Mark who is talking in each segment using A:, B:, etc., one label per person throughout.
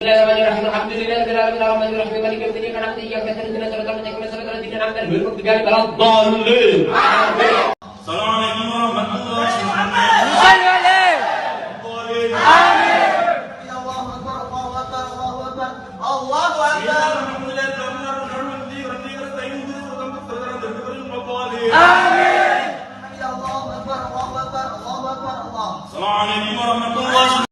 A: Bismillahirrahmanirrahim. Alhamdulillahirabbil alamin arrahmanirrahim maliki yaumiddin iyyaka na'budu wa iyyaka nasta'in ihdinas siratal mustaqim siratal ladzina an'amta 'alaihim ghairil maghdubi 'alaihim waladdallin. Amin.
B: Assalamualaikum warahmatullahi wabarakatuh.
A: Amin.
C: Allahu Akbar, Allahu Akbar, Allahu Akbar, Allahu Akbar.
A: Amin.
C: Allahu Akbar, Allahu Akbar, Allahu Akbar, Allah.
B: Assalamualaikum warahmatullahi wabarakatuh.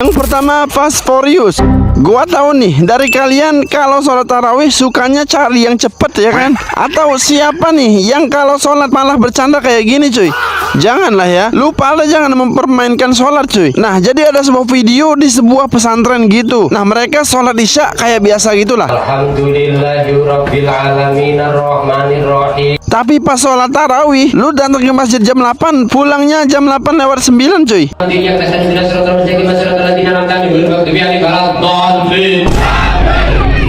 D: Yang pertama Fast Furious. Gua tahu nih dari kalian kalau sholat tarawih sukanya cari yang cepet ya kan? Atau siapa nih yang kalau sholat malah bercanda kayak gini cuy? Janganlah ya, lupa lah, jangan mempermainkan sholat cuy. Nah jadi ada sebuah video di sebuah pesantren gitu. Nah mereka sholat isya kayak biasa gitulah.
A: Alhamdulillahirabbil alamin arrahmanirrahim.
D: Tapi pas sholat tarawih, lu datang ke masjid jam 8, pulangnya jam 8:09 cuy.
A: Iyyaka nasta'in ihdinas siratal mustaqim siratal ladzina an'amta 'alaihim ghairil maghdubi 'alaihim waladdallin.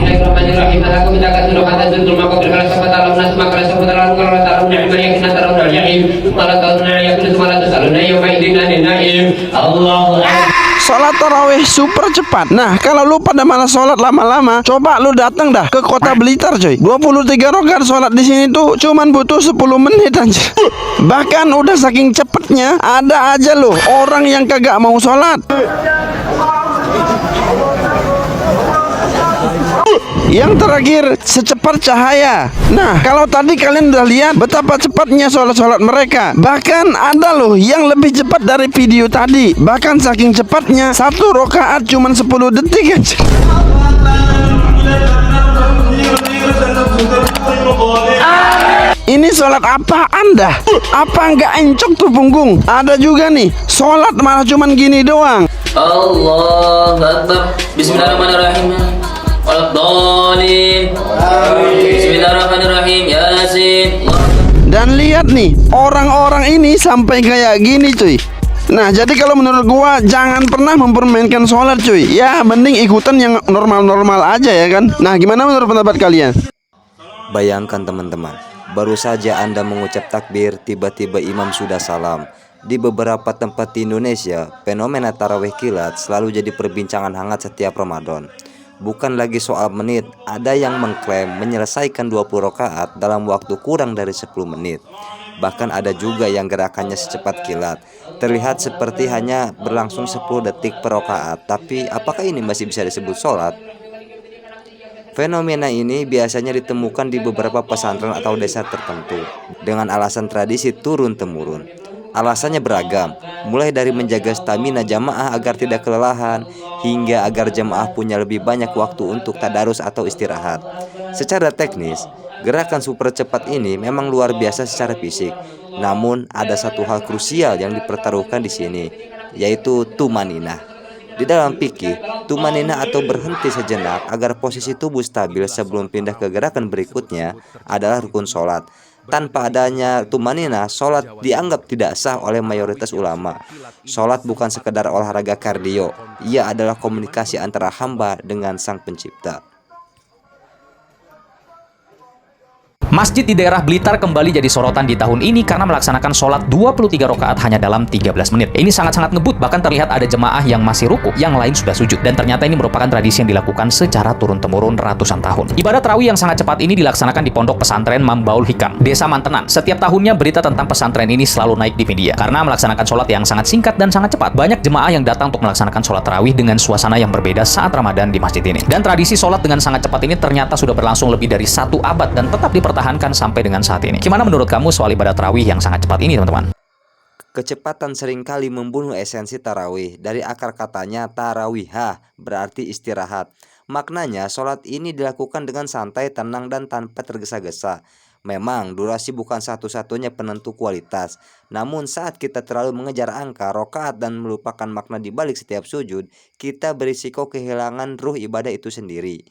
A: Bismillahirrahmanirrahim. Aku minta kasih doa atas untuk maka berkala sahabat alam nas maka sahabat alam kalau taruh ni'mat yang kita taruh dari yaim malah taruh ya kullu malah tasaluna yauma idin naim. Allahu akbar.
D: Sholat tarawih super cepat. Nah kalau lu pada malah sholat lama-lama, coba lu datang dah ke kota Blitar coy. 23 rakaat sholat di sini tuh cuman butuh 10 menit aja. Bahkan udah saking cepetnya, ada aja loh orang yang kagak mau sholat. Yang terakhir, secepat cahaya. Nah, kalau tadi kalian udah lihat betapa cepatnya sholat-sholat mereka. Bahkan ada loh yang lebih cepat dari video tadi. Bahkan saking cepatnya, satu rakaat cuma 10 detik aja. Ini sholat apa anda? Apa nggak encok tuh punggung? Ada juga nih, sholat malah cuman gini doang.
E: Allahu Akbar. Bismillahirrahmanirrahim. Waladdallin. Bismillahirrahmanirrahim. Yasin.
D: Dan lihat nih, orang-orang ini sampai kayak gini cuy. Nah jadi kalau menurut gua jangan pernah mempermainkan sholat cuy. Ya mending ikutan yang normal-normal aja ya kan. Nah gimana menurut pendapat kalian?
F: Bayangkan teman-teman, baru saja Anda mengucap takbir, tiba-tiba imam sudah salam. Di beberapa tempat di Indonesia, fenomena tarawih kilat selalu jadi perbincangan hangat setiap Ramadan. Bukan lagi soal menit, ada yang mengklaim menyelesaikan 20 rakaat dalam waktu kurang dari 10 menit. Bahkan ada juga yang gerakannya secepat kilat. Terlihat seperti hanya berlangsung 10 detik per rakaat, tapi apakah ini masih bisa disebut sholat? Fenomena ini biasanya ditemukan di beberapa pesantren atau desa tertentu dengan alasan tradisi turun-temurun. Alasannya beragam, mulai dari menjaga stamina jamaah agar tidak kelelahan, hingga agar jamaah punya lebih banyak waktu untuk tadarus atau istirahat. Secara teknis, gerakan super cepat ini memang luar biasa secara fisik. Namun ada satu hal krusial yang dipertaruhkan di sini, yaitu tumaninah. Di dalam fikih, tumaninah atau berhenti sejenak agar posisi tubuh stabil sebelum pindah ke gerakan berikutnya adalah rukun sholat. Tanpa adanya tumaninah, sholat dianggap tidak sah oleh mayoritas ulama. Sholat bukan sekedar olahraga kardio, ia adalah komunikasi antara hamba dengan Sang Pencipta.
G: Masjid di daerah Blitar kembali jadi sorotan di tahun ini karena melaksanakan sholat 23 rakaat hanya dalam 13 menit. Ini sangat-sangat ngebut, bahkan terlihat ada jemaah yang masih ruku, yang lain sudah sujud. Dan ternyata ini merupakan tradisi yang dilakukan secara turun-temurun ratusan tahun. Ibadah tarawih yang sangat cepat ini dilaksanakan di pondok pesantren Mambaul Hikam, Desa Mantenan. Setiap tahunnya berita tentang pesantren ini selalu naik di media karena melaksanakan sholat yang sangat singkat dan sangat cepat. Banyak jemaah yang datang untuk melaksanakan sholat tarawih dengan suasana yang berbeda saat Ramadan di masjid ini. Dan tradisi sholat dengan sangat cepat ini ternyata sudah berlangsung lebih dari 1 abad dan tetap dipertahankan sampai dengan saat ini. Gimana menurut kamu soal ibadah tarawih yang sangat cepat ini, teman-teman?
F: Kecepatan seringkali membunuh esensi tarawih. Dari akar katanya tarawihah, berarti istirahat. Maknanya sholat ini dilakukan dengan santai, tenang, dan tanpa tergesa-gesa. Memang durasi bukan satu-satunya penentu kualitas. Namun saat kita terlalu mengejar angka, rokaat, dan melupakan makna di balik setiap sujud, kita berisiko kehilangan ruh ibadah itu sendiri.